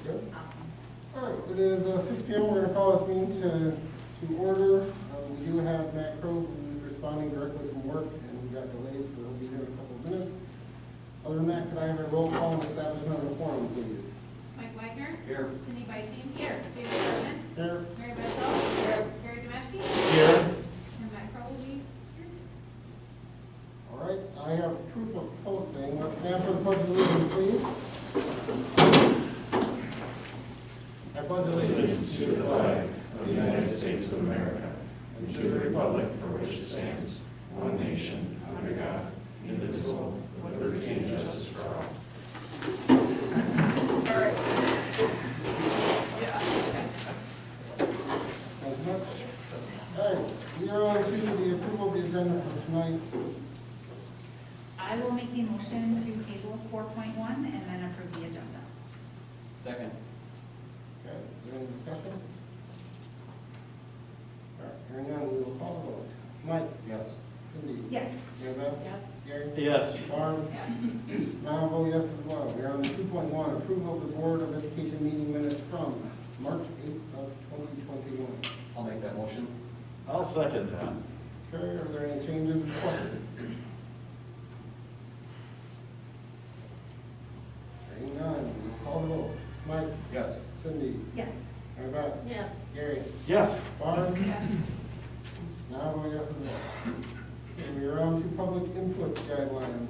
Good. Awesome. All right, it is 6 p.m. We're going to call this meeting to order. We do have Matt Crow, who's responding directly from work, and we got delayed, so he'll be here in a couple of minutes. Other than that, could I have a roll call and establishment of a quorum, please? Mike Wagner. Here. Cindy Byteam. Here. David Sherman. Here. Mary Beth Dahl. Here. Gary Demeshki. Here. And Matt Crowe will be here. All right, I have proof of posting. Let's stand for the pledge of allegiance, please. I pledge Allegiance to the flag of the United States of America and to the republic for which it stands, one nation, under God, indivisible, with liberty and justice for all. Thank you much. All right, we are on to the approval of the agenda for tonight. I will make the motion to table 4.1 and then approve the agenda. Second. Okay, is there any discussion? All right, hearing none, we will call the vote. Mike? Yes. Cindy? Yes. Mary Beth? Yes. Gary? Yes. Barb? Now I vote yes as well. We are on 2.1, approval of the Board of Education meeting minutes from March 8th of 2021. I'll make that motion. I'll second that. Okay, are there any changes or questions? Hearing none, we will call the vote. Mike? Yes. Cindy? Yes. Mary Beth? Yes. Gary? Yes. Barb? Yes. Now I vote yes as well. Okay, we are on to public input guidelines.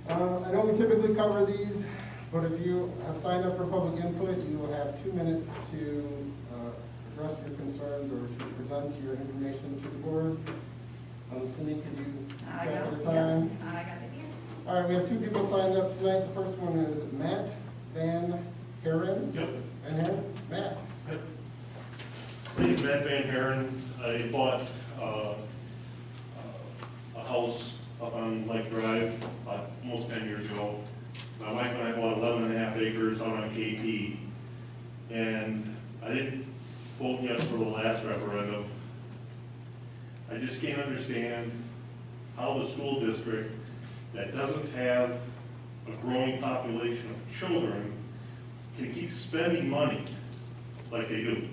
I know we typically cover these, but if you have signed up for public input, you will have 2 minutes to address your concerns or to present your information to the board. Cindy, could you I check got the it. time? I got it here. All right, we have 2 people signed up tonight. The first one is Matt Van Haren. Yep. Van Haren? Matt. My name's Matt Van Haren. I bought a house up on Lake Drive almost 10 years ago. My wife and I bought 11 and a half acres out on KP. And I didn't vote yes for the last referendum. I just can't understand how the school district that doesn't have a growing population of children can keep spending money like they do.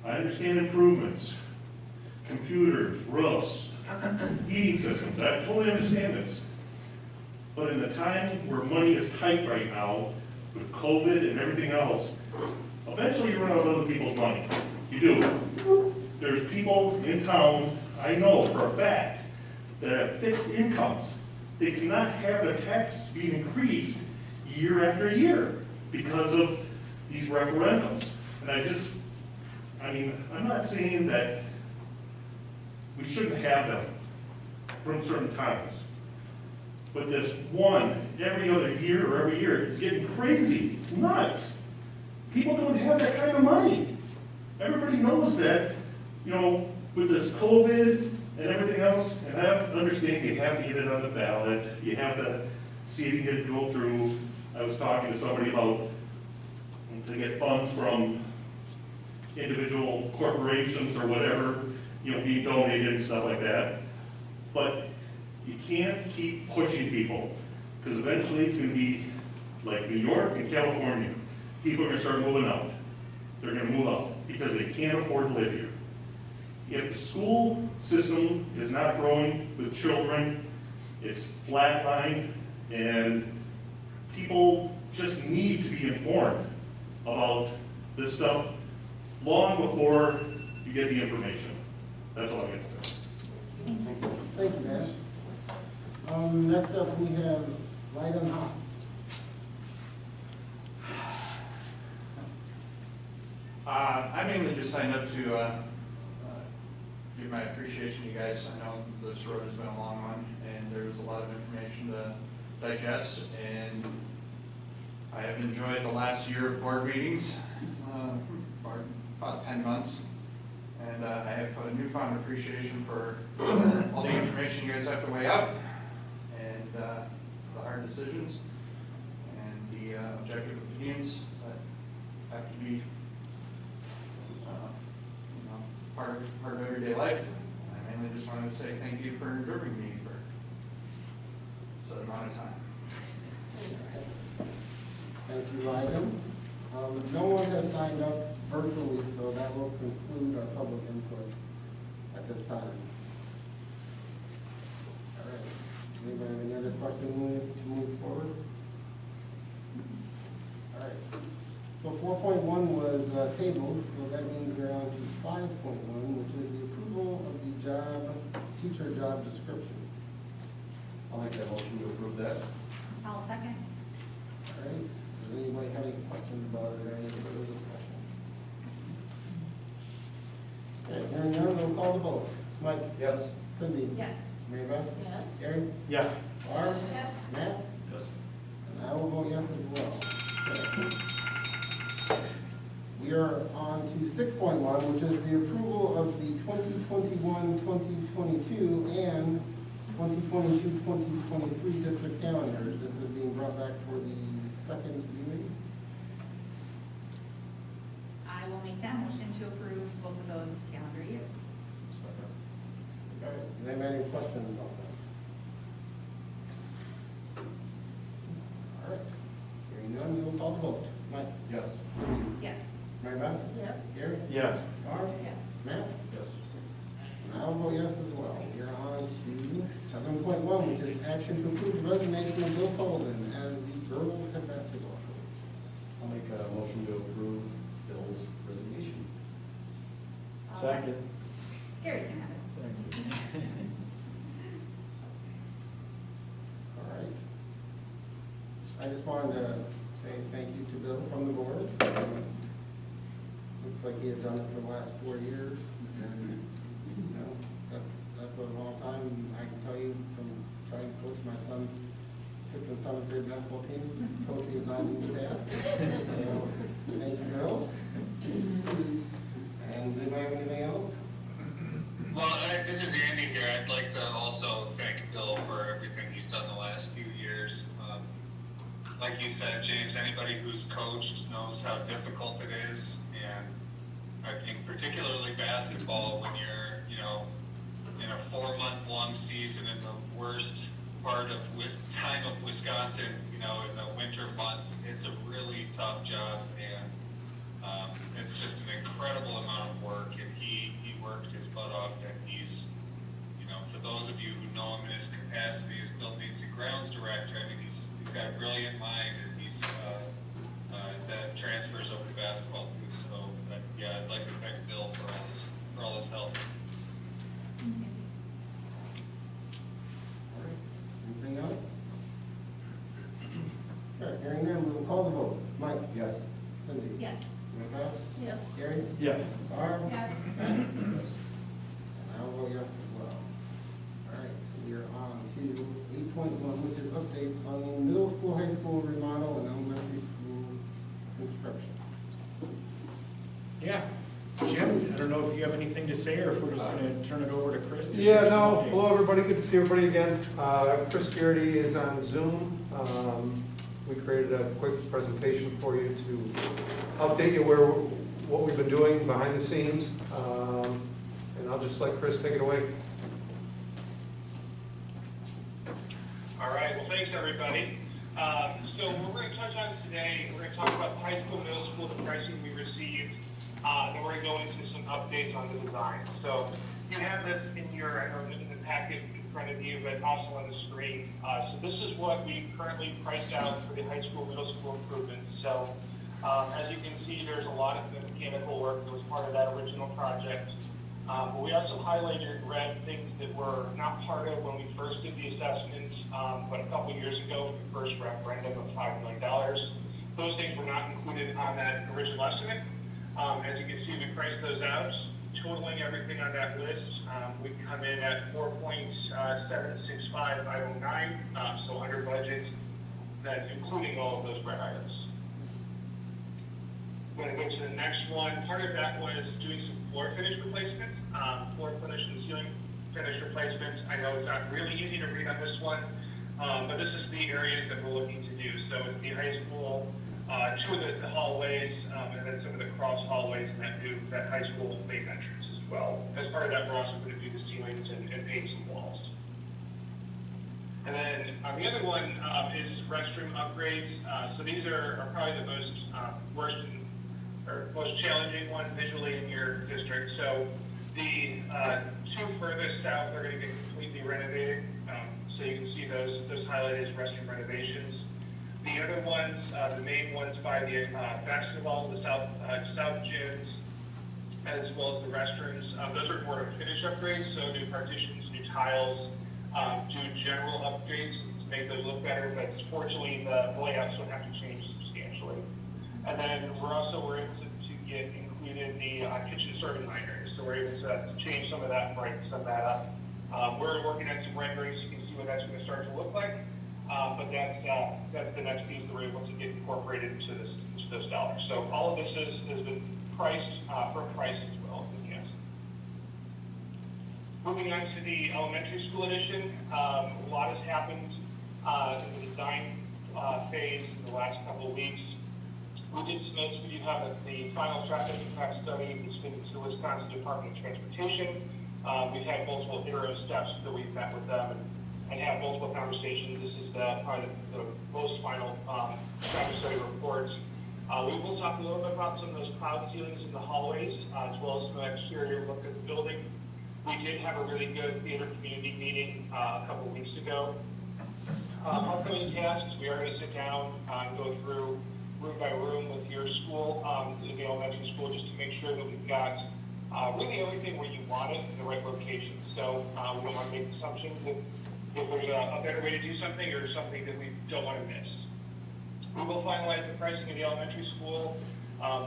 I understand improvements, computers, roofs, heating systems, I totally understand this. But in the time where money is tight right now, with COVID and everything else, eventually you run out of other people's money. You do. There's people in town, I know for a fact, that have fixed incomes. They cannot have their taxes being increased year after year because of these referendums. And I'm not saying that we shouldn't have them from certain times. But this one, every other year or every year, is getting crazy. It's nuts. People don't have that kind of money. Everybody knows that, with this COVID and everything else, and I understand you have to get it on the ballot, you have to see it get go through. I was talking to somebody about to get funds from individual corporations or whatever, being donated and stuff like that. But you can't keep pushing people, because eventually it's going to be like New York and California. People are going to start moving out. They're going to move out because they can't afford to live here. If the school system is not growing with children, it's flatlined, and people just need to be informed about this stuff long before you get the information. That's all I got to say. Thank you, Matt. Next up, we have Lyden Haas. I mainly just signed up to give my appreciation to you guys. I know this road has been a long one, and there's a lot of information to digest, and I have enjoyed the last year of board meetings, or about 10 months, and I have a newfound appreciation for all the information you guys have to weigh up, and the hard decisions, and the objective opinions that have to be part of everyday life. I mainly just wanted to say thank you for observing me for such amount of time. Thank you, Ivan. No one has signed up virtually, so that will conclude our public input at this time. All right. Anybody have any other questions to move forward? All right. So 4.1 was tabled, so that means we're on to 5.1, which is the approval of the teacher job description. I'll make that motion to approve that. I'll second. All right. Does anybody have any questions about it or any further discussion? Okay, hearing none, we'll call the vote. Mike? Yes. Cindy? Yes. Mary Beth? Yes. Gary? Yeah. Barb? Yes. Matt? Yes. And I will vote yes as well. Okay. We are on to 6.1, which is the approval of the 2021-2022 and 2022-2023 district calendars. This is being brought back for the second viewing. I will make that motion to approve both of those calendar years. Okay. Does anybody have any questions about that? All right. Hearing none, we will call the vote. Mike? Yes. Cindy? Yes. Mary Beth? Yes. Gary? Yes. Barb? Yes. Matt? Yes. And I'll vote yes as well. We're on to 7.1, which is action to approve the resignation of Bill Sullivan as the girls head basketball coach. I'll make a motion to approve Bill's resignation. I'll Second. Gary can have it. All right. I just wanted to say thank you to Bill from the board. Looks like he had done it for the last 4 years, and, you know, that's a long time. I can tell you from trying to coach my son's 6th and 7th grade basketball teams, coaching is not an easy task. So, thank you, Bill. And anybody have anything else? Well, this is Andy here. I'd like to also thank Bill for everything he's done the last few years. Like you said, James, anybody who's coached knows how difficult it is. And I think particularly basketball, when you're, in a 4-month-long season in the worst part of time of Wisconsin, in the winter months, it's a really tough job. And it's just an incredible amount of work, and he worked his butt off, and he's, for those of you who know him in his capacity as buildings and grounds director, I mean, he's got a brilliant mind, and he's that transfers over to basketball too. So, yeah, I'd like to thank Bill for all his help. All right. Anything else? Okay, hearing none, we will call the vote. Mike? Yes. Cindy? Yes. Rebecca? Yes. Gary? Yes. Barb? Yes. Matt? And I'll vote yes as well. All right, so we are on to 8.1, which is updates on the middle school, high school remodel, and elementary school construction. Yeah. Jim, I don't know if you have anything to say, or if we're just gonna turn it over to Chris to Yeah, share some no, updates. hello, everybody, good to see everybody again. Chris Garrity is on Zoom. We created a quick presentation for you to update you what we've been doing behind the scenes. And I'll just let Chris take it away. All right, well, thanks, everybody. So what we're going to touch on today, we're going to talk about high school, middle school, the pricing we received, then we're going to go into some updates on the design. So you have this in the packet in front of you, but also on the screen. So this is what we currently priced out for the high school, middle school improvements. So as you can see, there's a lot of the mechanical work that was part of that original project. But we also highlighted in red things that were not part of when we first did the assessment, but a couple years ago, the first referendum of $5 million. Those things were not included on that original estimate. As you can see, we priced those out, totaling everything on that list. We come in at 4.765509, so under budget. That's including all of those red items. I'm going to go to the next one. Part of that was doing some floor finish replacements, floor finish and ceiling finish replacements. I know it's not really easy to read on this one, but this is the areas that we're looking to do. So it's the high school, 2 of the hallways, and then some of the cross hallways in that high school main entrance as well. As part of that, we're also going to do the ceilings and paint some walls. And then the other one is restroom upgrades. So these are probably the most worst or most challenging one visually in your district. So the two furthest south are going to get completely renovated. So you can see those highlighted as restroom renovations. The other ones, the main ones by the basketball, the south gyms, as well as the restrooms, those are more of finish upgrades. So new partitions, new tiles, do general upgrades to make those look better. But fortunately, the layouts don't have to change substantially. And then we're able to get included the kitchen serving line areas. So we're able to change some of that, brighten some of that up. We're working on some renderings. You can see what that's going to start to look like. But that's the next piece that we're able to get incorporated into those dollars. So all of this has been priced for price as well. Yes. Moving on to the elementary school edition, a lot has happened in the design phase in the last couple of weeks. We did submit, we do have the final traffic impact study. It's been to the Wisconsin Department of Transportation. We've had multiple iterative steps that we've met with them and have multiple conversations. This is probably the most final traffic study report. We will talk a little bit about some of those cloud ceilings in the hallways, as well as some exterior look at the building. We did have a really good theater community meeting a couple of weeks ago. Upcoming tasks, we are going to sit down and go through room by room with your school, the elementary school, just to make sure that we've got really everything where you want it in the right location. So we don't want to make assumptions that if there's a better way to do something or something that we don't want to miss. We will finalize the pricing of the elementary school.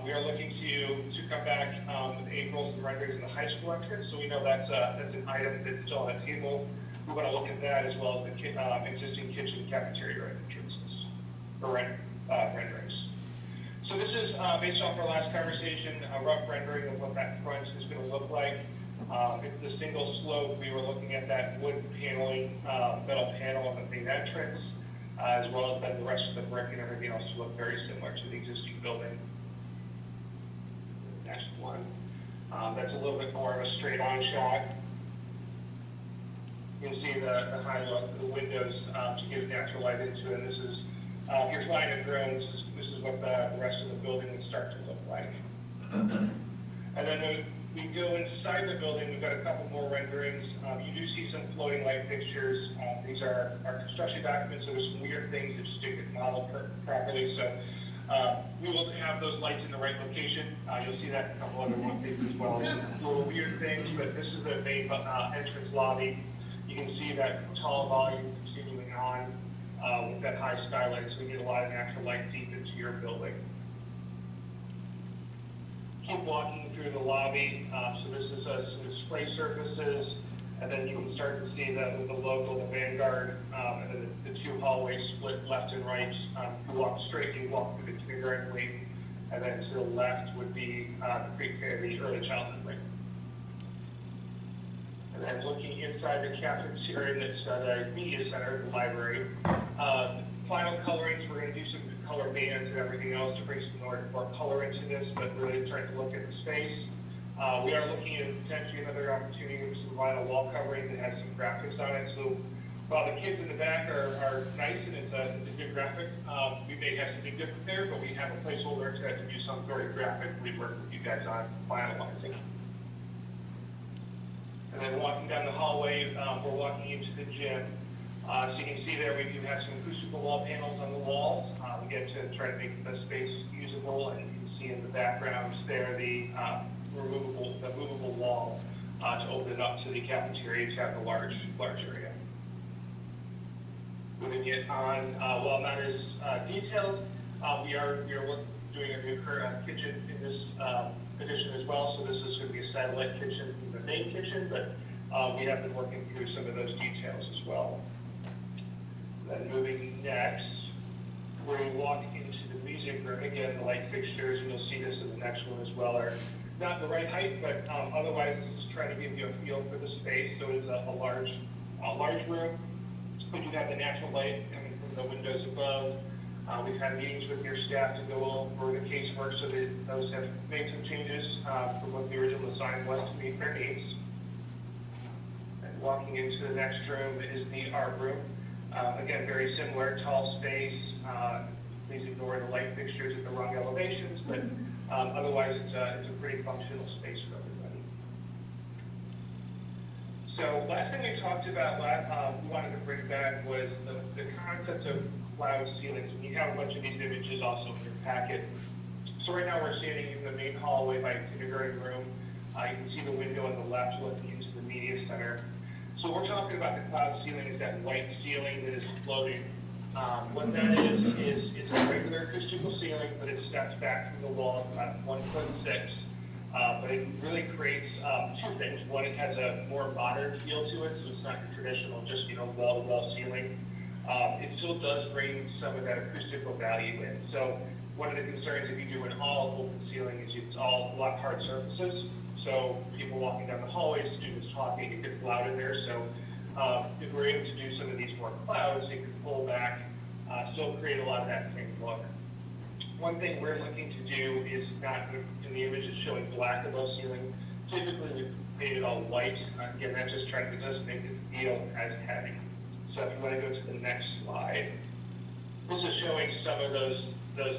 We are looking to come back with April's and renderings in the high school entrance, so we know that's an item that's still on the table. We want to look at that as well as the existing kitchen cafeteria entrances or renderings. So this is based off our last conversation, a rough rendering of what that front is going to look like. It's the single slope. We were looking at that wood paneling, metal panel on the main entrance, as well as then the rest of the brick and everything else to look very similar to the existing building. Next one. That's a little bit more of a straight-on shot. You can see the high look, the windows to get natural light into it. This is, if you're flying a drone, this is what the rest of the building would start to look like. And then we go inside the building, we've got a couple more renderings. You do see some floating light fixtures. These are our construction documents, so there's some weird things that just didn't get modeled properly. So we will have those lights in the right location. You'll see that in a couple other one things as well. Some little weird things, but this is the main entrance lobby. You can see that tall volume continuing on with that high skylight, so we get a lot of natural light deep into your building. Keep walking through the lobby. So this is some display surfaces, and then you can start to see that with the logo, the Vanguard, and then the two hallways split left and right. You walk straight, you walk through the kindergarten wing, and then to the left would be the early childhood wing. And then looking inside the cafeteria, that's the media center, the library. Final colorings, we're going to do some color bands and everything else to bring some more color into this, but really trying to look at the space. We are looking at potentially another opportunity with some vinyl wall covering that has some graphics on it. So while the kids in the back are nice and it's a good graphic, we may have something different there, but we have a placeholder to do some sort of graphic we'd work with you guys on finalizing. And then walking down the hallway, we're walking into the gym. So you can see there we do have some acoustical wall panels on the walls. We get to try to make the space usable, and you can see in the background there the movable wall to open it up to the cafeteria to have the large area. Moving it on, while not as detailed, we are doing a new kitchen in this edition as well. So this is going to be a satellite kitchen from the main kitchen, but we have been working through some of those details as well. Then moving next, where you walk into the music room, again, the light fixtures, and you'll see this in the next one as well, are not the right height, but otherwise this is trying to give you a feel for the space. So it's a large room. We do have the natural light coming from the windows above. We've had meetings with your staff to go over the casework, so that those have made some changes from what the original design was to meet their needs. And walking into the next room is the art room. Again, very similar, tall space. Please ignore the light fixtures at the wrong elevations, but otherwise it's a pretty functional space for everybody. So last thing we talked about, we wanted to bring back was the concept of cloud ceilings. And you have a bunch of these images also in your packet. So right now we're standing in the main hallway by kindergarten room. You can see the window on the left looking into the media center. So we're talking about the cloud ceiling is that white ceiling that is floating. What that is it's a regular acoustical ceiling, but it steps back from the wall about 1'6". But it really creates two things. One, it has a more modern feel to it, so it's not your traditional just, wall-to-wall ceiling. It still does bring some of that acoustical value in. So one of the concerns if you do an all open ceiling is it's all black hard surfaces. So people walking down the hallway, students talking, it gets loud in there. So if we're able to do some of these more clouds, it can pull back, still create a lot of that same look. One thing we're looking to do is not, in the image it's showing black above ceiling. Typically we paint it all white. Again, that's just trying to just make it feel as heavy. So if you want to go to the next slide, this is showing some of those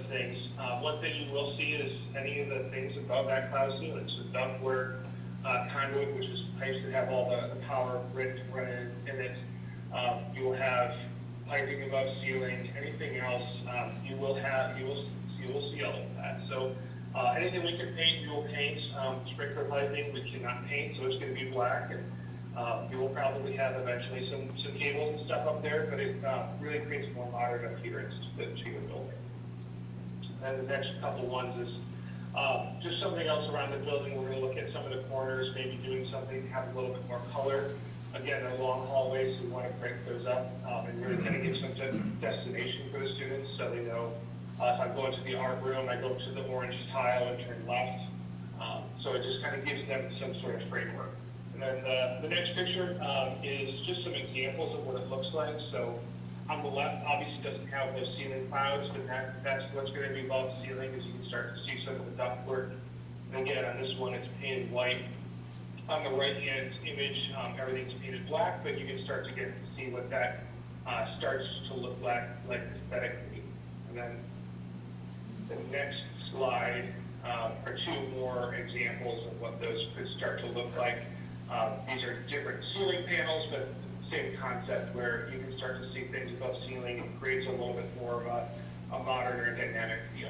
things. One thing you will see is any of the things above that cloud ceiling. So ductwork, conduit, which is pipes that have all the power grid running in it. You will have piping above ceiling. Anything else, you will see all of that. So anything we can paint, we will paint. Sprinkler piping, we cannot paint, so it's going to be black. And you will probably have eventually some cables and stuff up there, but it really creates more modern appearance to the building. And the next couple ones is just something else around the building. We're going to look at some of the corners, maybe doing something to have a little bit more color. Again, they're long hallways, so we want to break those up and really kind of give some destination for the students so they know if I'm going to the art room, I go to the orange tile and turn left. So it just kind of gives them some sort of framework. And then the next picture is just some examples of what it looks like. So on the left, obviously doesn't have those ceiling clouds, but that's what's going to be above the ceiling, as you can start to see some of the ductwork. And again, on this one, it's painted white. On the right-hand image, everything's painted black, but you can start to get to see what that starts to look like aesthetically. And then the next slide are two more examples of what those could start to look like. These are different ceiling panels, but same concept where you can start to see things above ceiling and creates a little bit more of a modern or dynamic feel.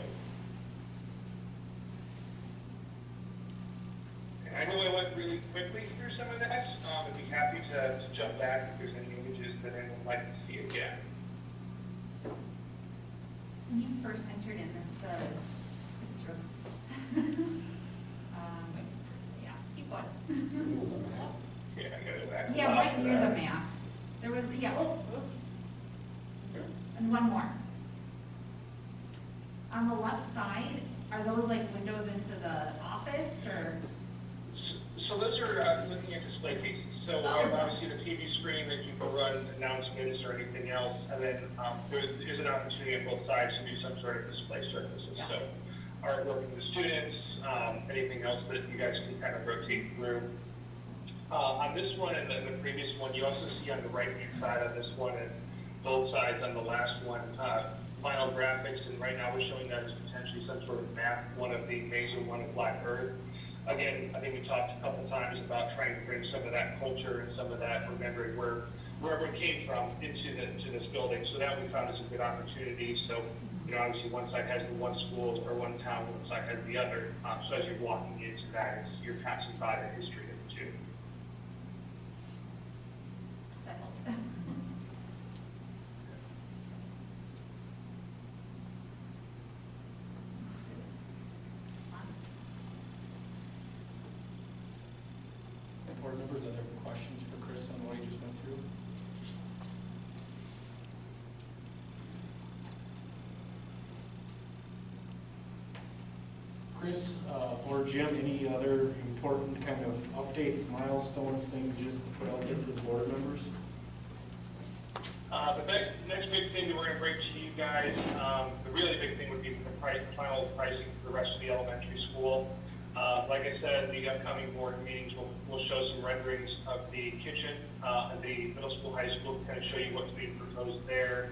And I know I went really quickly through some of that. I'd be happy to jump back if there's any images that anyone would like to see again. When you first entered in the yeah, keep going. Yeah, I got it back. Yeah, right near the map. There was, yeah, oh, oops. And one more. On the left side, are those like windows into the office or? So those are looking at display cases. So obviously the TV screen that you can run announcements or anything else, and then there's an opportunity on both sides to do some sort of display surfaces. Yeah. So artwork for the students, anything else that you guys can kind of rotate through. On this one and the previous one, you also see on the right-hand side on this one and both sides on the last one, final graphics, and right now we're showing that as potentially some sort of map, one of the Mesa, one of Black Earth. Again, I think we talked a couple times about trying to bring some of that culture and some of that remembering wherever it came from into this building. So that we found is a good opportunity. So, obviously one side has the one school or one town, one side has the other. So as you're walking into that, you're passing by the history of the two. That helped. Board members, are there questions for Chris on what he just went through? Chris, or Jim, any other important kind of updates, milestones, things just to put out there for the board members? The next big thing that we're going to bring to you guys, the really big thing would be the final pricing for the rest of the elementary school. Like I said, the upcoming board meetings will show some renderings of the kitchen at the middle school, high school, to kind of show you what's being proposed there.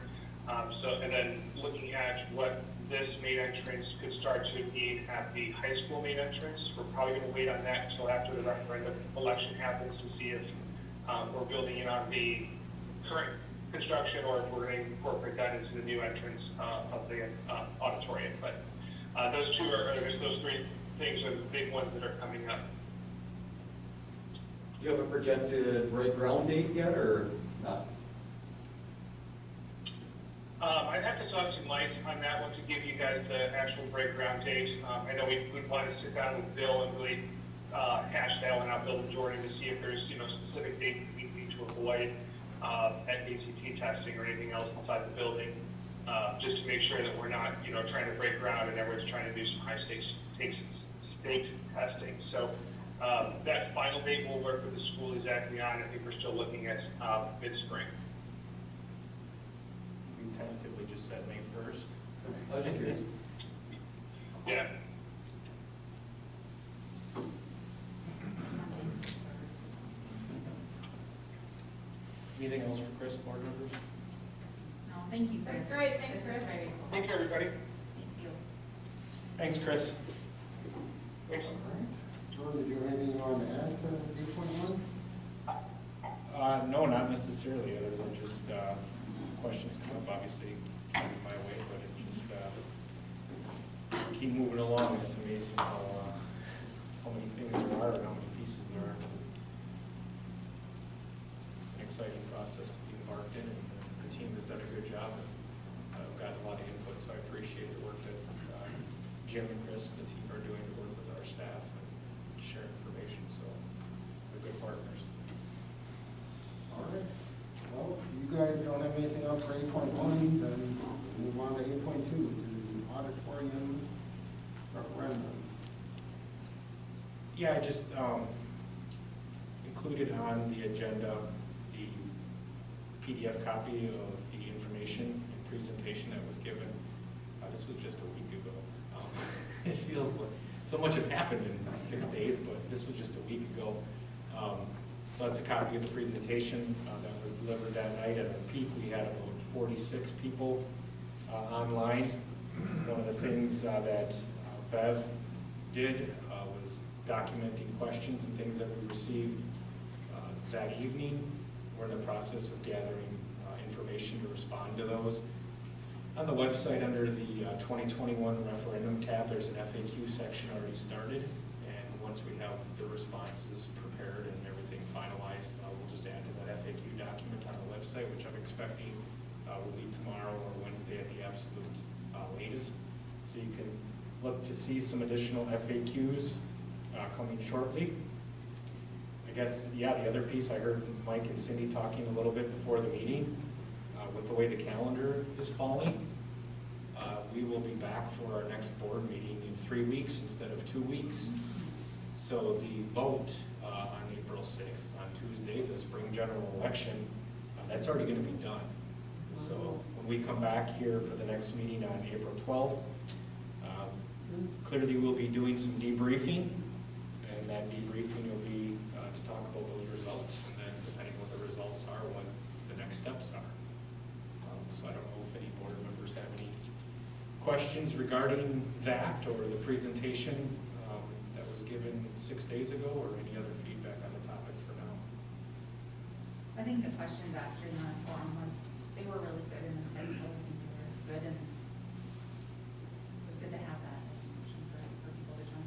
And then looking at what this main entrance could start to mean at the high school main entrance. We're probably going to wait on that until after the referendum election happens to see if we're building in on the current construction or if we're going to incorporate that into the new entrance of the auditorium. But those three things are the big ones that are coming up. Do you have a projected break ground date yet, or not? I'd have to talk to Mike on that one to give you guys the actual break ground date. I know we'd want to sit down with Bill and really hash that one out, Bill and Jordan, to see if there's, specific dates we need to avoid at ACT testing or anything else inside the building, just to make sure that we're not, trying to break ground and everyone's trying to do some high stakes testing. So that final date will work with the school exactly on. I think we're still looking at mid-spring. We tentatively just said May 1st. I was just curious. Yeah. Anything else for Chris, board members? No, thank you, Chris. That's great. Thanks, This is Chris. very cool. Thank you, everybody. Thank you. Thanks, Chris. Thanks. All right. Jordan, did you have anything you want to add to 8.1? No, not necessarily, other than just questions come up, obviously, send it my way, but it just keep moving along. It's amazing how many things there are and how many pieces there are. It's an exciting process to be embarked in, and the team has done a good job. I've gotten a lot of input, so I appreciate the work that Jim and Chris and the team are doing to work with our staff and share information, so they're good partners. All right. Well, if you guys don't have anything else for 8.1, then we'll move on to 8.2, which is the auditorium referendum. Yeah, I just included on the agenda the PDF copy of the information and presentation that was given. This was just a week ago. It feels like so much has happened in 6 days, but this was just a week ago. So that's a copy of the presentation that was delivered that night. At the peak, we had about 46 people online. One of the things that Bev did was documenting questions and things that we received that evening. We're in the process of gathering information to respond to those. On the website, under the 2021 referendum tab, there's an FAQ section already started. And once we have the responses prepared and everything finalized, we'll just add to that FAQ document on the website, which I'm expecting will be tomorrow or Wednesday at the absolute latest. So you can look to see some additional FAQs coming shortly. I guess, yeah, the other piece, I heard Mike and Cindy talking a little bit before the meeting. With the way the calendar is falling, we will be back for our next board meeting in 3 weeks instead of 2 weeks. So the vote on April 6th, on Tuesday, the spring general election, that's already going to be done. So when we come back here for the next meeting on April 12th, clearly we'll be doing some debriefing, and that debriefing will be to talk about those results, and then depending on what the results are, what the next steps are. So I don't know if any board members have any questions regarding that or the presentation that was given 6 days ago, or any other feedback on the topic for now. I think the questions asked in the forum they were really good and insightful. I think they were good, and it was good to have that information for people to join.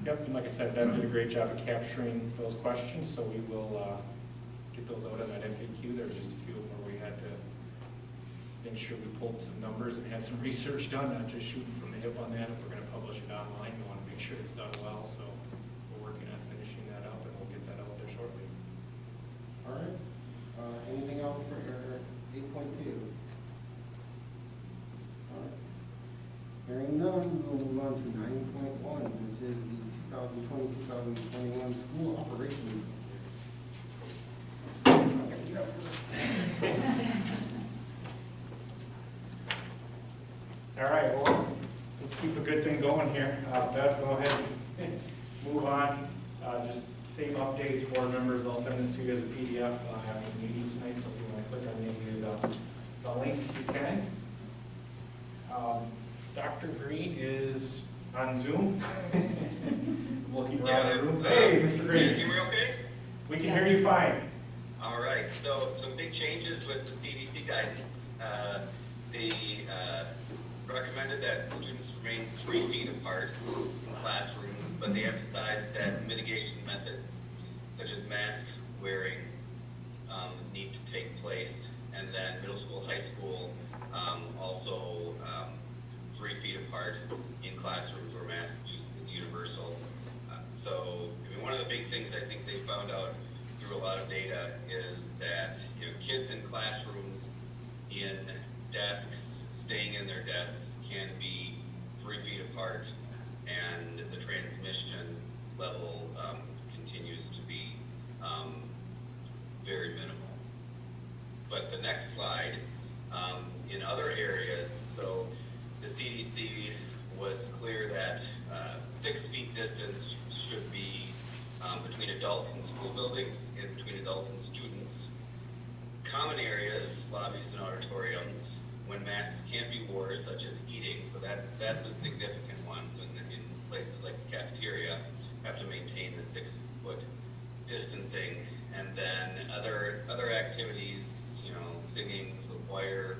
Yep, and like I said, Ben did a great job of capturing those questions, so we will get those out on that FAQ. There were just a few of them where we had to make sure we pulled some numbers and had some research done, not just shooting from the hip on that. If we're going to publish it online, we want to make sure it's done well, so we're working on finishing that up, and we'll get that out there shortly. All right. Anything else for 8.2? All right. Hearing none, we'll move on to 9.1, which is the 2020-2021 school operations. All right, well, let's keep a good thing going here. Bev, go ahead and move on. Just same updates, board members, I'll send this to you as a PDF after the meeting tonight, so if you want to click on any of the links, you can. Dr. Green is on Zoom. Looking around the room. Hey, Mr. Green. Can you hear me okay? We can hear you fine. All right, so some big changes with the CDC guidance. They recommended that students remain 3 feet apart in classrooms, but they emphasized that mitigation methods such as mask wearing need to take place. And then middle school, high school, also 3 feet apart in classrooms where mask use is universal. So, I mean, one of the big things I think they found out through a lot of data is that, you know, kids in classrooms in desks, staying in their desks, can be 3 feet apart, and the transmission level continues to be very minimal. But the next slide, in other areas, so the CDC was clear that 6 feet distance should be between adults in school buildings and between adults and students. Common areas, lobbies and auditoriums, when masks can't be worn, such as eating, so that's a significant one. So in places like the cafeteria, have to maintain the 6 foot distancing. And then other activities, you know, singing, so the choir,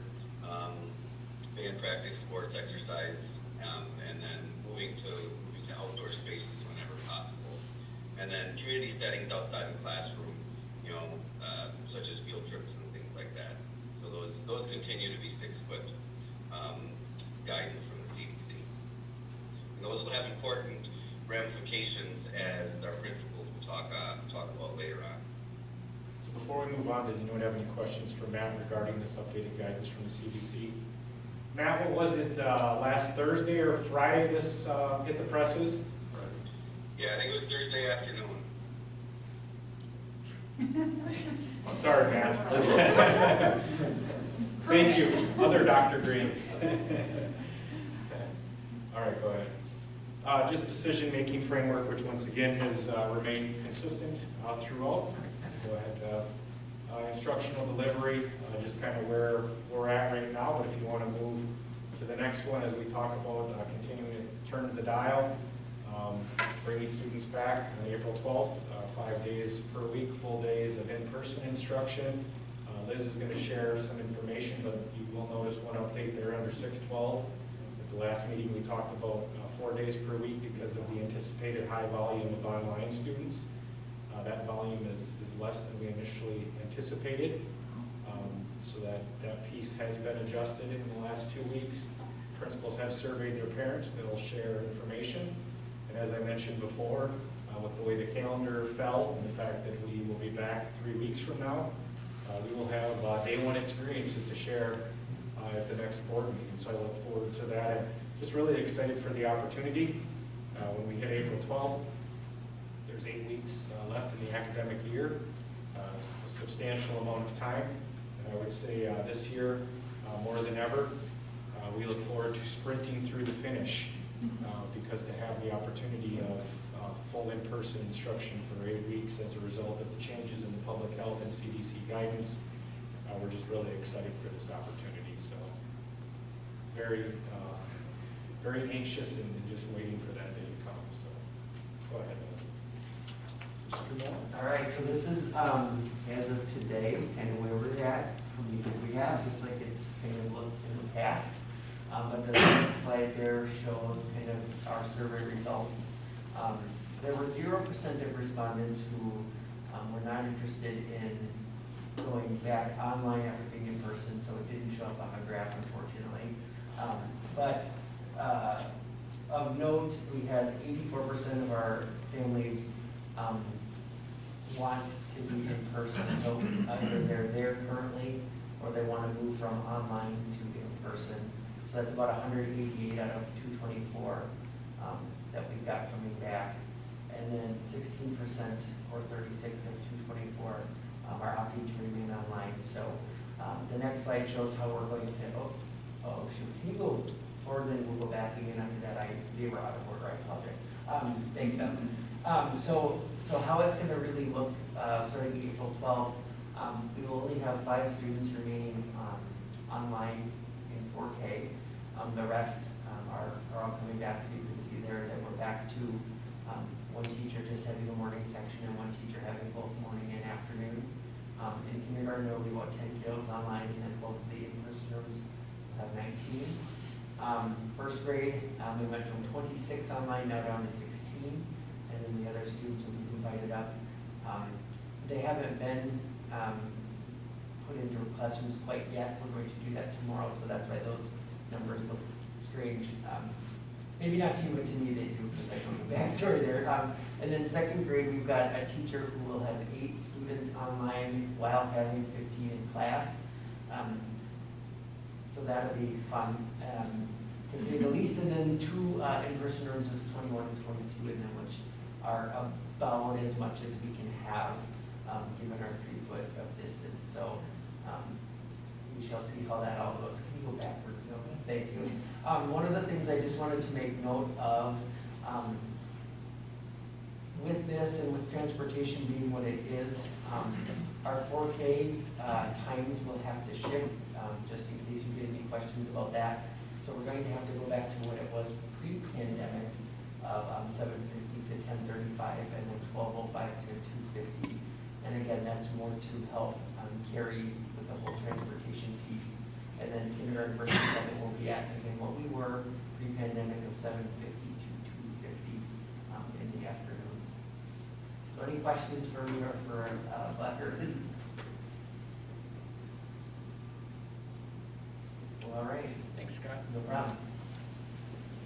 band practice, sports, exercise, and then moving to outdoor spaces whenever possible. And then community settings outside the classroom, you know, such as field trips and things like that. So those continue to be 6 foot guidance from the CDC. And those will have important ramifications, as our principals will talk about later on. So before we move on, does anyone have any questions for Matt regarding this updated guidance from the CDC? Matt, what was it, last Thursday or Friday this hit the presses? Yeah, I think it was Thursday afternoon. I'm sorry, Matt. Thank you. Other Dr. Green. All right, go ahead. Just decision-making framework, which once again has remained consistent throughout. Go ahead. Instructional delivery, just kind of where we're at right now, but if you want to move to the next one as we talk about continuing to turn the dial, bringing students back on April 12th, 5 days per week, full days of in-person instruction. Liz is going to share some information, but you will notice one update there under 612. At the last meeting, we talked about 4 days per week because of the anticipated high volume of online students. That volume is less than we initially anticipated. So that piece has been adjusted in the last 2 weeks. Principals have surveyed their parents. They'll share information. And as I mentioned before, with the way the calendar fell and the fact that we will be back 3 weeks from now, we will have day one experiences to share at the next board meeting. So I look forward to that. And just really excited for the opportunity. When we hit April 12th, there's 8 weeks left in the academic year, a substantial amount of time. And I would say this year, more than ever, we look forward to sprinting through the finish because to have the opportunity of full in-person instruction for 8 weeks as a result of the changes in the public health and CDC guidance, we're just really excited for this opportunity. So very anxious and just waiting for that day to come. So go ahead. All right, so this is, as of today, kind of where we're at, we have, just like it's kind of looked in the past. But the next slide there shows kind of our survey results. There were 0% of respondents who were not interested in going back online after being in person, so it didn't show up on the graph, unfortunately. But of note, we had 84% of our families want to be in person, so either they're there currently or they want to move from online to in person. So that's about 188 out of 224 that we've got coming back. And then 16% or 36 of 224 are opting to remain online. So the next slide shows how we're going to, can you go board, then we'll go back again after that. They were out of order, I apologize. Thank you. So how it's gonna really look, starting April 12th, we will only have 5 students remaining, online in 4K. The rest, are all coming back, so you can see there that we're back to, one teacher just having a morning section and one teacher having both morning and afternoon. In kindergarten, there will be about 10 kiddos online, and then both of the in-person rooms will have 19. First grade, we went from 26 online, now down to 16, and then the other students will be invited up. They haven't been put into classrooms quite yet. We're going to do that tomorrow, so that's why those numbers look strange. Maybe not to you, but to me they do, because I know the backstory there. And then second grade, we've got a teacher who will have 8 students online while having 15 in class. So that'll be fun, to say the least. And then 2 in-person rooms with 21 and 22 in them, which are about as much as we can have, given our 3 foot of distance. So we shall see how that all goes. Can you go backwards? No, thank you. One of the things I just wanted to make note of, with this and with transportation being what it is, our 4K times will have to shift, just in case you get any questions about that. So we're going to have to go back to what it was pre-pandemic of 7:50 to 10:35 and then 12:05 to 2:50. And again, that's more to help carry with the whole transportation piece. And then kindergarten versus second will be at, again, what we were pre-pandemic of 7:50 to 2:50 in the afternoon. So any questions for me or for Blackbird? All right. Thanks, Scott. No problem.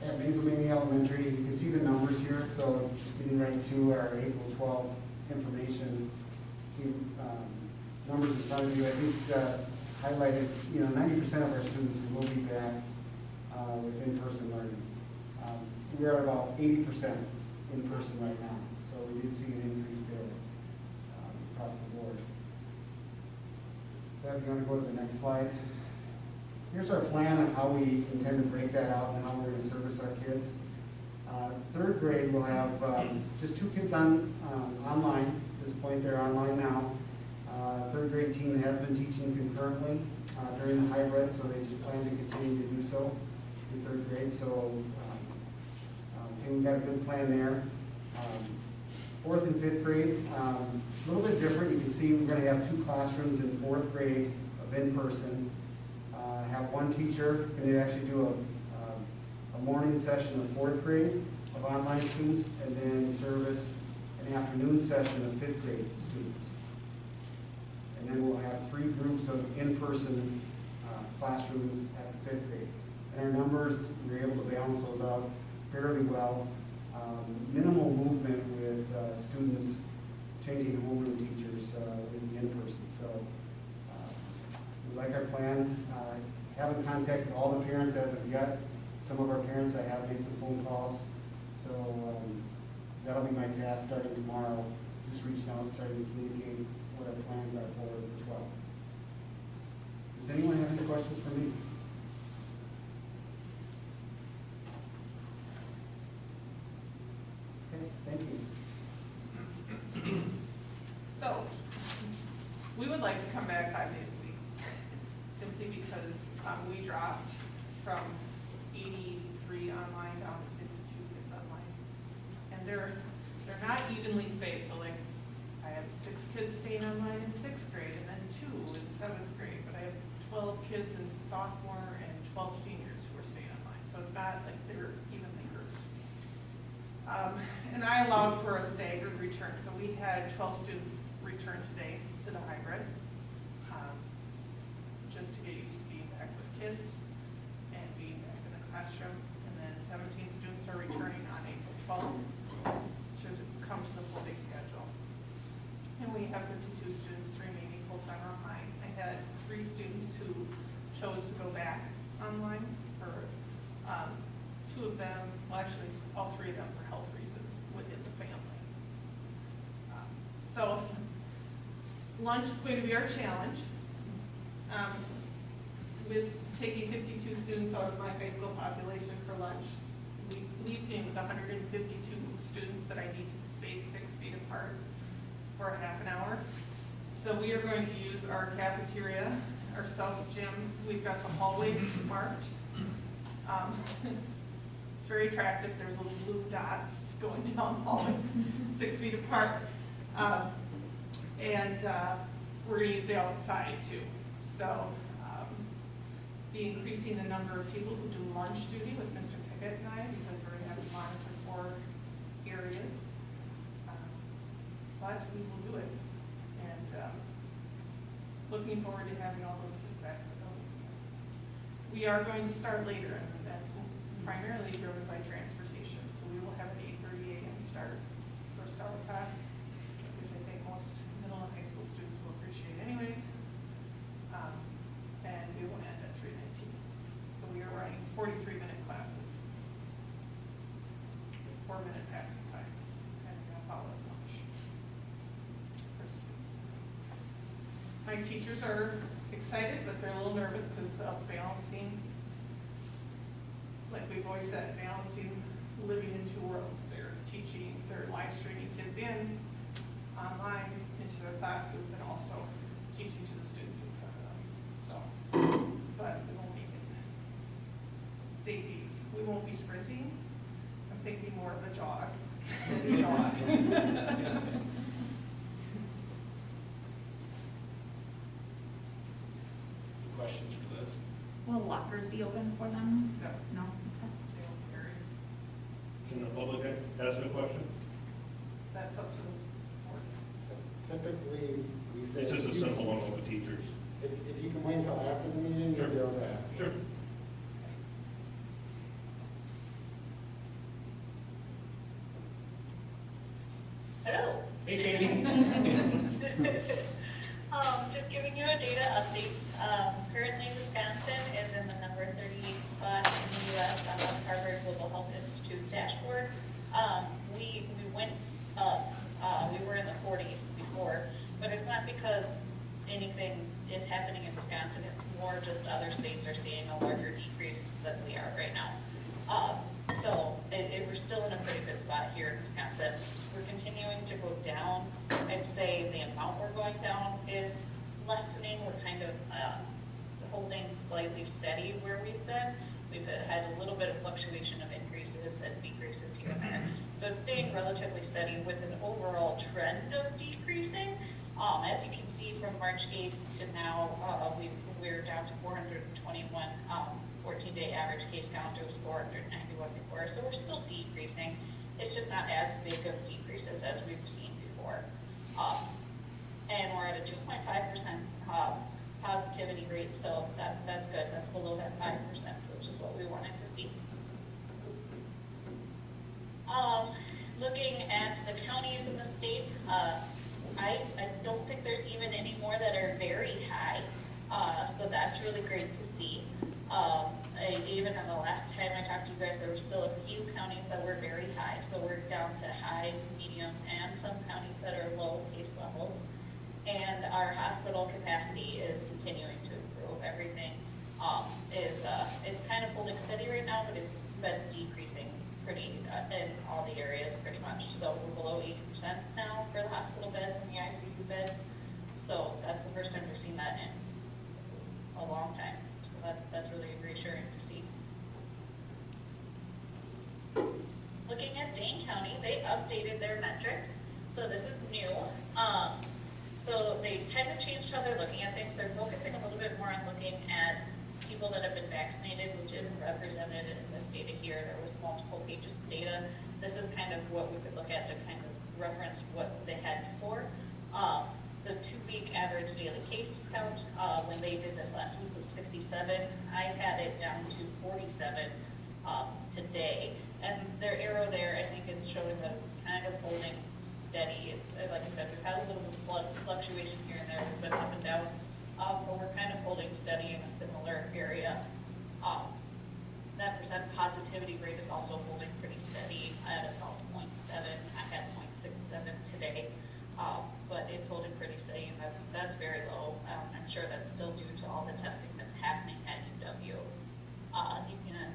At Basil Elementary, you can see the numbers here, so just getting right to our April 12th information. See, numbers in front of you, I think highlighted, 90% of our students will be back with in-person learning. We're at about 80% in person right now, so we did see an increase there across the board. Deb, you want to go to the next slide? Here's our plan on how we intend to break that out and how we're going to service our kids. Third grade will have just 2 kids online. At this point, they're online now. Third grade team has been teaching concurrently during the hybrid, so they just plan to continue to do so in third grade. So we've got a good plan there. Fourth and fifth grade, a little bit different. You can see we're going to have 2 classrooms in fourth grade of in-person. Have one teacher, and they actually do a morning session of fourth grade of online students, and then service an afternoon session of fifth grade students. And then we'll have 3 groups of in-person classrooms at fifth grade. And our numbers, we're able to balance those out fairly well. Minimal movement with students changing homeroom teachers in the in-person. So we like our plan. Haven't contacted all the parents as of yet. Some of our parents, I have made some phone calls. So that'll be my task starting tomorrow. Just reaching out, starting to communicate what our plans are for the 12th. Does anyone have any questions for me? Okay, thank you. So, we would like to come back 5 days a week, simply because we dropped from 83 online down to 52 kids online. And they're not evenly spaced, so like, I have 6 kids staying online in 6th grade, and then 2 in 7th grade, but I have 12 kids in sophomore and 12 seniors who are staying online, so it's not like they're evenly grouped. And I allowed for a staggered return, so we had 12 students return today to the hybrid, just to get used to being back with kids and being back in the classroom. And then 17 students are returning on April 12th to come to the full day schedule. And we have 52 students remaining full-time online. I had 3 students who chose to go back online for 2 of them, well actually all 3 of them for health reasons within the family. So lunch is going to be our challenge. with taking 52 students out of my high school population for lunch, leaves me with 152 students that I need to space 6 feet apart for a half an hour. So we are going to use our cafeteria, our south gym. We've got the hallways marked. It's very attractive. There's little blue dots going down hallways 6 feet apart. We're going to use the outside too. So be increasing the number of people who do lunch duty with Mr. Pickett and I, because we're going to have to monitor 4 areas. But we will do it. And looking forward to having all those kids back in the building. We are going to start later, and that's primarily driven by transportation. So we will have an 8:30 a.m. start for Star Talks, which I think most middle and high school students will appreciate anyways. And we will end at 3:19. So we are running 43-minute classes, 4-minute passing times, and we're going to follow lunch for students. My teachers are excited, but they're a little nervous because of balancing, like we've always said, balancing living in 2 worlds. They're teaching, they're live streaming kids in online into their classes and also teaching to the students in front of them. So, but we won't make it. Safeties. We won't be sprinting. I'm thinking more of a jog. Steady jog. Questions for Liz? Will lockers be open for them? No. No? They don't carry. Can the public ask a question? That's up to the board. Typically, we say. It's just a simple one with the teachers. If you can wait until after the meeting, you'll be able to ask. Sure. Hello. Hey, Katie. Just giving you a data update. Currently, Wisconsin is in the number 38 spot in the U.S. on the Harvard Global Health Institute dashboard. We went up. We were in the 40s before, but it's not because anything is happening in Wisconsin. It's more just other states are seeing a larger decrease than we are right now. So we're still in a pretty good spot here in Wisconsin. We're continuing to go down. I'd say the amount we're going down is lessening. We're kind of holding slightly steady where we've been. We've had a little bit of fluctuation of increases and decreases here and there. So it's staying relatively steady with an overall trend of decreasing. As you can see from March 8th to now, we're down to 421 14-day average case count. It was 491 before. So we're still decreasing. It's just not as big of decreases as we've seen before. And we're at a 2.5% positivity rate, so that's good. That's below that 5%, which is what we wanted to see. Looking at the counties in the state, I don't think there's even any more that are very high, so that's really great to see. Even in the last time I talked to you guys, there were still a few counties that were very high. So we're down to highs, mediums, and some counties that are low case levels. And our hospital capacity is continuing to improve. Everything it's kind of holding steady right now, but it's been decreasing pretty in all the areas pretty much. So we're below 80% now for the hospital beds and the ICU beds. So that's the first time we've seen that in a long time. That's really reassuring to see. Looking at Dane County, they updated their metrics. So this is new. So they kind of changed how they're looking at things. They're focusing a little bit more on looking at people that have been vaccinated, which isn't represented in this data here. There was multiple pages of data. This is kind of what we could look at to kind of reference what they had before. The 2-week average daily case count, when they did this last week, was 57. I had it down to 47 today. And their arrow there, I think it's showing that it's kind of holding steady. It's, like I said, we've had a little bit of fluctuation here and there. It's been up and down, but we're kind of holding steady in a similar area. That percent positivity rate is also holding pretty steady at about 0.7. I had 0.67 today. But it's holding pretty steady, and that's very low. I'm sure that's still due to all the testing that that's happening at UW. You can,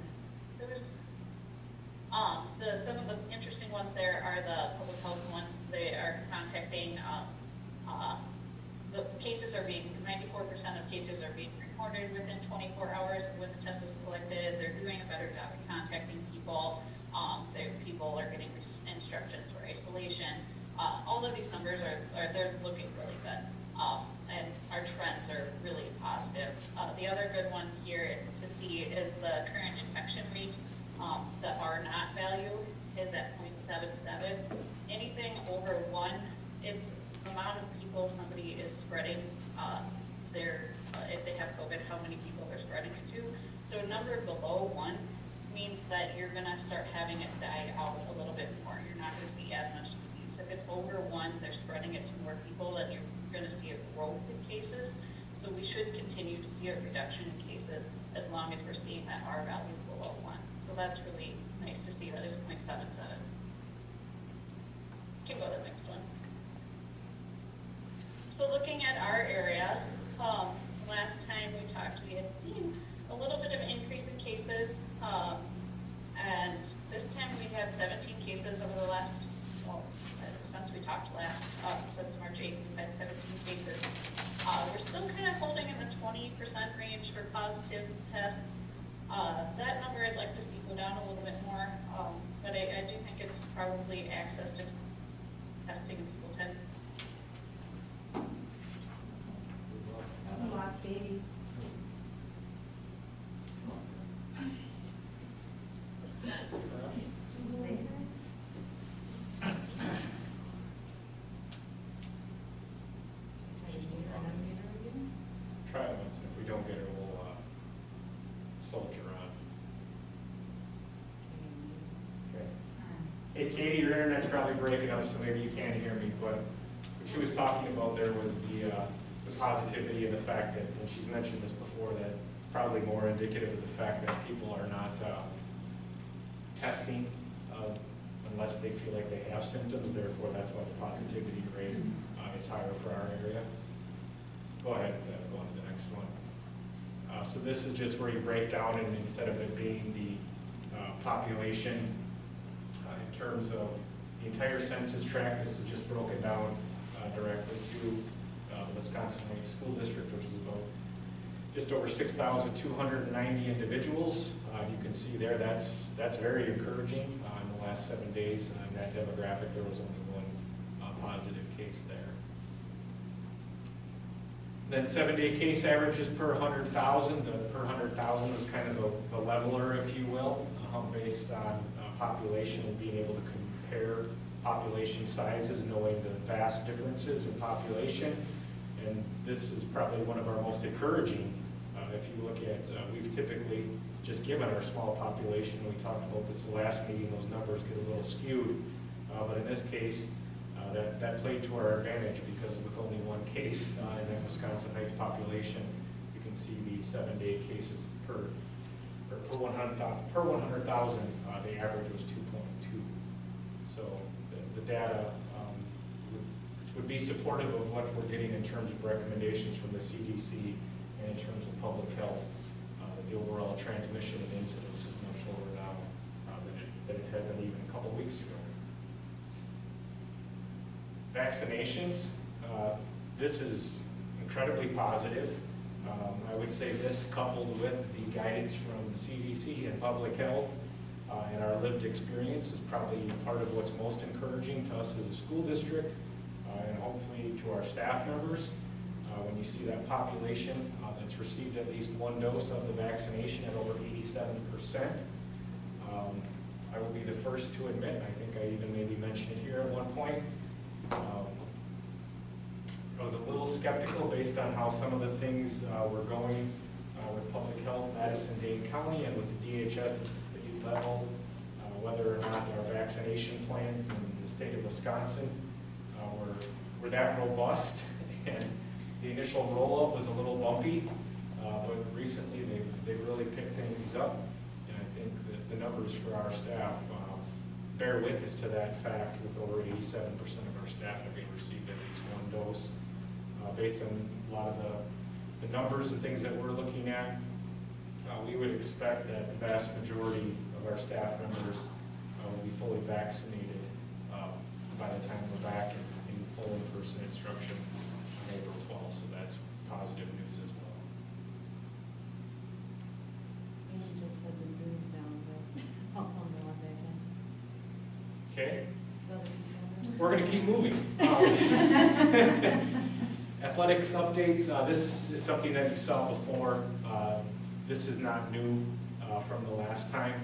some of the interesting ones there are the public health ones. They are contacting, the cases are being, 94% of cases are being reported within 24 hours of when the test was collected. They're doing a better job at contacting people. People are getting instructions for isolation. All of these numbers they're looking really good. And our trends are really positive. The other good one here to see is the current infection rate. The R naught value is at 0.77. Anything over 1, it's the amount of people somebody is spreading if they have COVID, how many people they're spreading it to. So a number below 1 means that you're gonna start having it die out a little bit more. You're not gonna see as much disease. If it's over 1, they're spreading it to more people, and you're gonna see a growth in cases. So we should continue to see a reduction in cases as long as we're seeing that R value below 1. So that's really nice to see that is 0.77. Can go to the next one. So looking at our area, last time we talked, we had seen a little bit of an increase in cases, and this time we had 17 cases over the last, since we talked last, since March 8th, we've had 17 cases. We're still kind of holding in the 20% range for positive tests. That number I'd like to see go down a little bit more, but I do think it's probably access to testing. People tend. Lost baby. Try it once, if we don't get it, we'll soldier on. Okay. Hey Katie, your internet's probably breaking up, so maybe you can't hear me, but what she was talking about there was the positivity and the fact that, and she's mentioned this before, that probably more indicative of the fact that people are not testing unless they feel like they have symptoms, therefore that's why the positivity rate is higher for our area. Go ahead, go on to the next one. So this is just where you break down, and instead of it being the population in terms of the entire census tract, this is just broken down directly to the Wisconsin Lake School District, which is about just over 6,290 individuals. You can see there that's very encouraging. In the last 7 days in that demographic, there was only 1 positive case there. Then 7-day case averages per 100,000. The per 100,000 is kind of the leveler, if you will, based on population and being able to compare population sizes, knowing the vast differences in population. And this is probably one of our most encouraging. If you look at, we've typically just given our small population, we talked about this the last meeting, those numbers get a little skewed. But in this case, that played to our advantage, because with only 1 case in that Wisconsin Heights population, you can see the 7-day cases per 100,000, the average was 2.2. So the data would be supportive of what we're getting in terms of recommendations from the CDC and in terms of public health. The overall transmission and incidence is much lower now than it had been even a couple weeks ago. Vaccinations, this is incredibly positive. I would say this, coupled with the guidance from the CDC and public health and our lived experience, is probably part of what's most encouraging to us as a school district and hopefully to our staff members. When you see that population that's received at least 1 dose of the vaccination at over 87%, I will be the first to admit, I think I even maybe mentioned it here at one point, I was a little skeptical based on how some of the things were going with public health, Madison-Dane County, and with the DHS at the state level, whether or not our vaccination plans in the state of Wisconsin were that robust. And the initial rollout was a little bumpy, but recently they've really picked things up, and I think that the numbers for our staff bear witness to that fact, with over 87% of our staff having received at least 1 dose, based on a lot of the the numbers and things that we're looking at, we would expect that the vast majority of our staff members will be fully vaccinated by the time we're back in full in-person instruction on April 12th, so that's positive news as well. Andy just said the Zoom's down, but I'll tell him to log back in. Okay, So that he can- we're going to keep moving. Athletics updates, this is something that you saw before. This is not new from the last time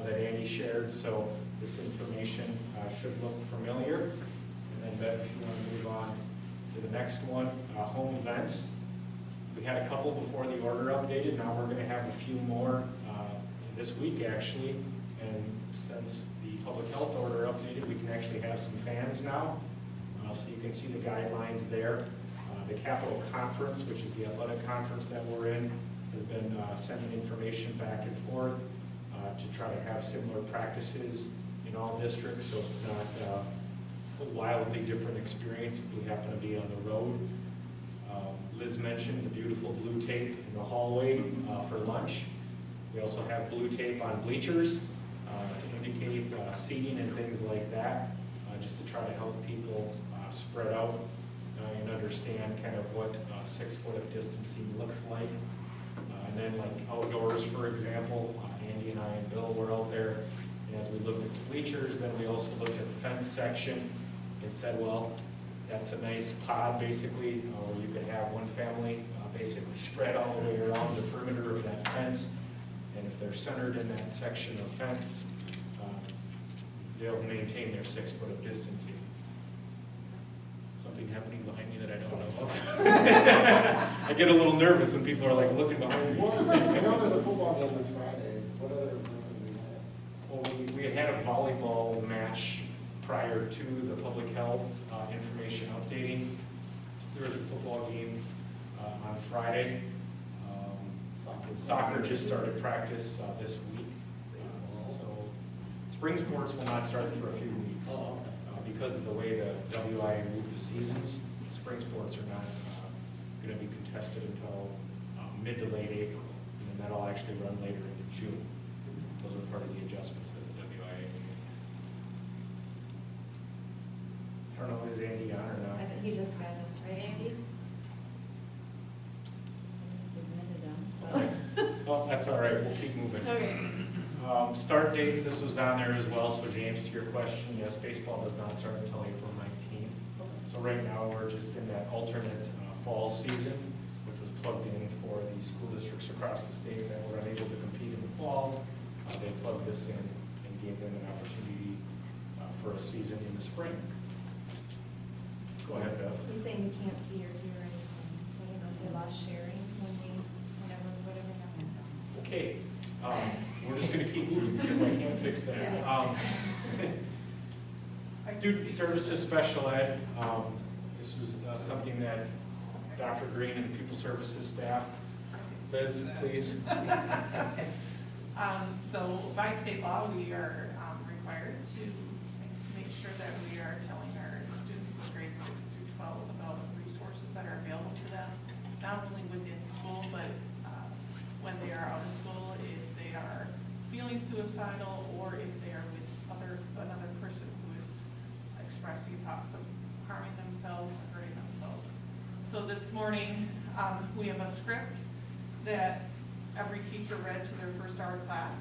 that Andy shared, so this information should look familiar. And then Bev, if you want to move on to the next one, home events. We had a couple before the order updated, now we're going to have a few more this week actually. And since the public health order updated, we can actually have some fans now. So you can see the guidelines there. The Capital Conference, which is the athletic conference that we're in, has been sending information back and forth to try to have similar practices in all districts, so it's not a wildly different experience if we happen to be on the road. Liz mentioned the beautiful blue tape in the hallway for lunch. We also have blue tape on bleachers to indicate seating and things like that, just to try to help people spread out and understand kind of what 6 foot of distancing looks like. And then like outdoors, for example, Andy and I and Bill were out there, and as we looked at the bleachers, then we also looked at the fence section and said, well, that's a nice pod basically, where you could have one family basically spread all the way around the perimeter of that fence. And if they're centered in that section of fence, they'll maintain their 6 foot of distancing. Something happening behind me that I don't know of. I get a little nervous when people are like looking behind me. Well, I know there's a football game this Friday. What other events do we have? Well, we had a volleyball match prior to the public health information updating. There was a football game on Friday. Soccer just started practice this week. So spring sports will not start for a few weeks. Because of the way the WIA moved the seasons, spring sports are not going to be contested until mid to late April, and then that'll actually run later into June. Those are part of the adjustments that the WIA made. I don't know, is Andy on or not? I think he just got us, right, Andy? I just admitted him, so. Well, that's all right, we'll keep moving. Okay. Start dates, this was on there as well, so James, to your question, yes, baseball does not start until April 19th. So right now, we're just in that alternate fall season, which was plugged in for the school districts across the state that were unable to compete in the fall. They plugged this in and gave them an opportunity for a season in the spring. Go ahead, Bev. He's saying you can't see or hear anything, so I don't know if they lost sharing whatever happened. Okay, we're just going to keep moving because I can't fix that. Student Services Special Ed, this was something that Dr. Green and the People Services staff. Liz, please. So by state law, we are required to make sure that we are telling our students in grades 6 through 12 about resources that are available to them, not only within school, but when they are out of school, if they are feeling suicidal, or if they are with another person who is expressing thoughts of harming themselves or hurting themselves. So this morning, we have a script that every teacher read to their first hour class.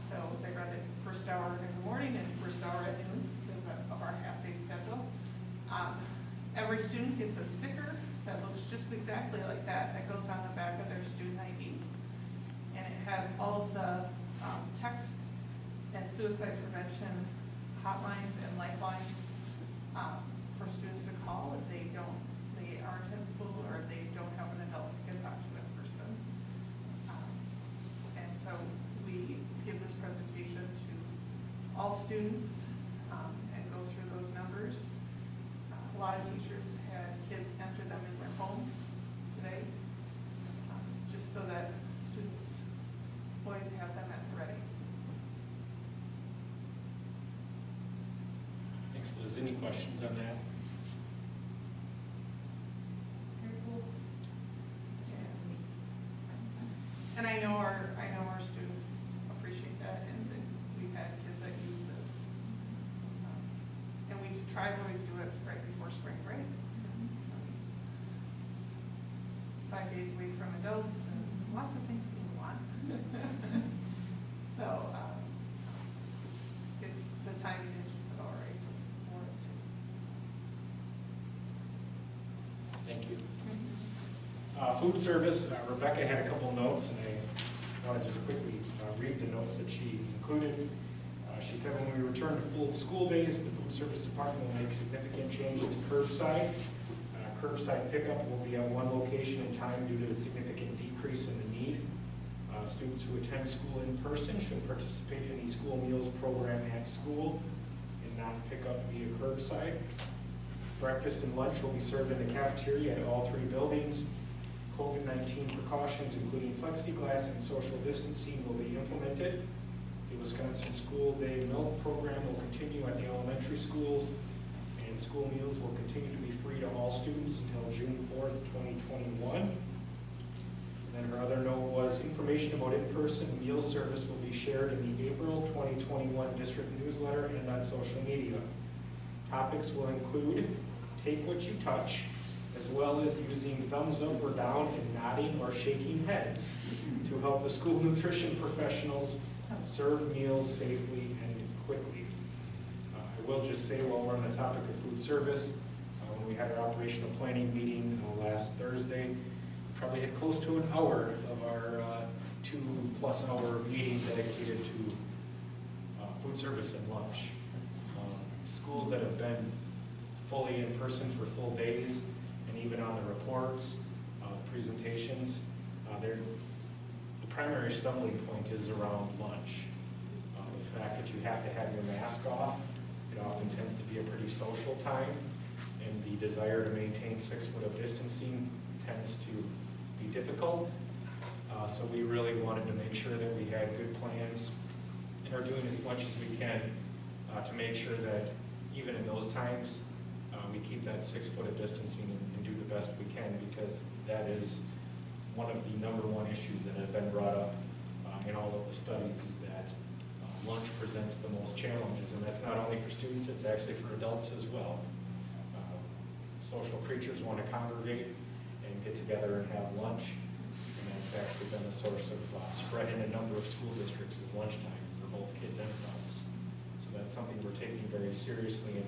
So they read it first hour in the morning and first hour at noon of our half-day schedule. Every student gets a sticker that looks just exactly like that goes on the back of their student ID. And it has all of the text and suicide prevention hotlines and lifelines for students to call if they aren't in school or if they don't have an adult to get back to that person. And so we give this presentation to all students and go through those numbers. A lot of teachers had kids enter them in their home today, just so that students always have them at the ready. Thanks, Liz. Any questions on that? Very cool. Food service, Rebecca had a couple notes, and I want to just quickly read the notes that she included. She said when we return to full school days, the food service department will make significant changes to curbside. Curbside pickup will be at one location in time due to the significant decrease in the need. Students who attend school in person should participate in the school meals program at school and not pick up via curbside. Breakfast and lunch will be served in the cafeteria at all 3 buildings. COVID-19 precautions, including plexiglass and social distancing, will be implemented. The Wisconsin School Day Milk Program will continue at the elementary schools, and school meals will continue to be free to all students until June 4th, 2021. And then her other note was information about in-person meal service will be shared in the April 2021 district newsletter and on social media. Topics will include take what you touch, as well as using thumbs up or down and nodding or shaking heads to help the school nutrition professionals serve meals safely and quickly. I will just say while we're on the topic of food service, when we had our operational planning meeting last Thursday, probably had close to an hour of our 2+ hour meeting dedicated to food service and lunch. Schools that have been fully in person for full days, and even on the reports, presentations, the primary stumbling point is around lunch. The fact that you have to have your mask off, it often tends to be a pretty social time, and the desire to maintain 6 foot of distancing tends to be difficult. So we really wanted to make sure that we had good plans and are doing as much as we can to make sure that even in those times, we keep that 6 foot of distancing and do the best we can, because that is one of the #1 issues that have been brought up in all of the studies, is that lunch presents the most challenges, and that's not only for students, it's actually for adults as well. Social creatures want to congregate and get together and have lunch, and that's actually been the source of spread in a number of school districts is lunchtime for both kids and adults. So that's something we're taking very seriously, and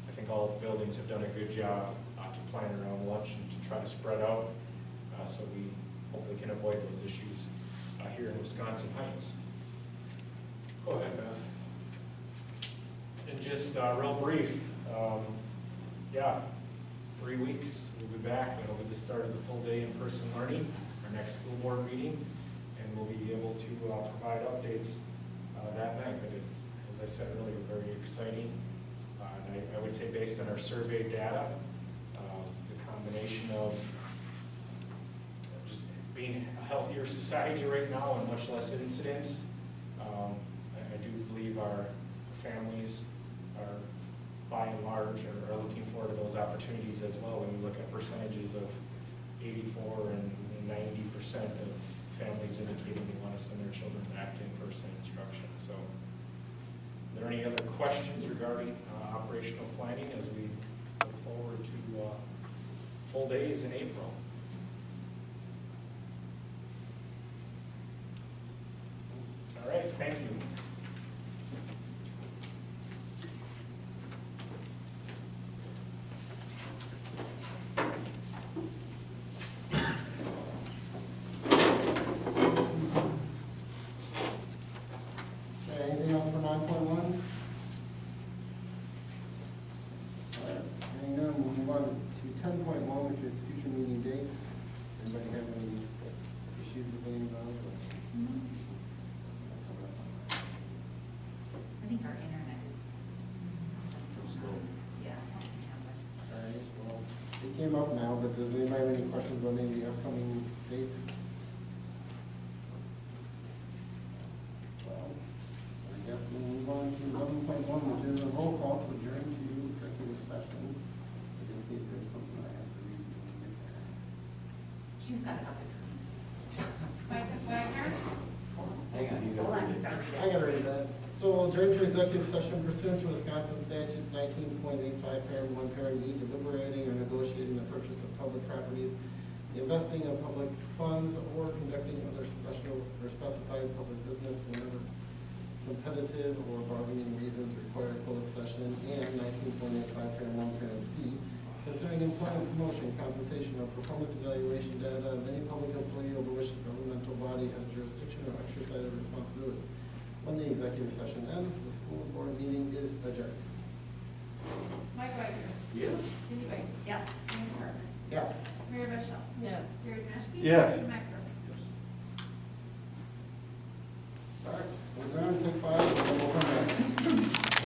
I think all the buildings have done a good job to plan around lunch and to try to spread out, so we hopefully can avoid those issues here in Wisconsin Heights. Go ahead, Beth. And just real brief, 3 weeks, we'll be back, and it'll be the start of the full day in-person learning, our next school board meeting, and we'll be able to provide updates that night. But as I said earlier, very exciting. And I would say based on our survey data, the combination of just being a healthier society right now and much less incidents, I do believe our families are, by and large, are looking forward to those opportunities as well. When you look at percentages of 84 and 90% of families indicating they want to send their children back to in-person instruction. So, are there any other questions regarding operational planning as we look forward to full days in April? All right, thank you. Okay, anything else for 9.1? Hang on, we'll move on to 10.1, which is future meeting dates. Anybody have any issues with any of those? I think our internet is. Yeah, something happened. All right, well, it came up now, but does anybody have any questions about any of the upcoming dates? Well, I guess we'll move on to 11.1, which is a roll call to adjourn to executive session. I just see if there's something I have to read when we get there. She's got it up. Wagner? Hang on, you Hold on, he's got got to read I it. gotta read that. So we'll adjourn to executive session pursuant to Wisconsin statutes 19.85, parent 1, parent E, deliberating or negotiating the purchase of public properties, the investing of public funds, or conducting other special or specified public business whenever competitive or bargaining reasons require closed session, and 19.85, parent 1, parent C, considering employment employment promotion, compensation, or performance evaluation data of any public employee over which the governmental body has jurisdiction or exercise of responsibility. When the executive session ends, the school board meeting is adjourned. Mike Wagner. Yes. Cindy White. Yes. Dan Carpenter. Yes. Mary Bechtel. Yes. Gary Knashki. Yes. Tim McElroy.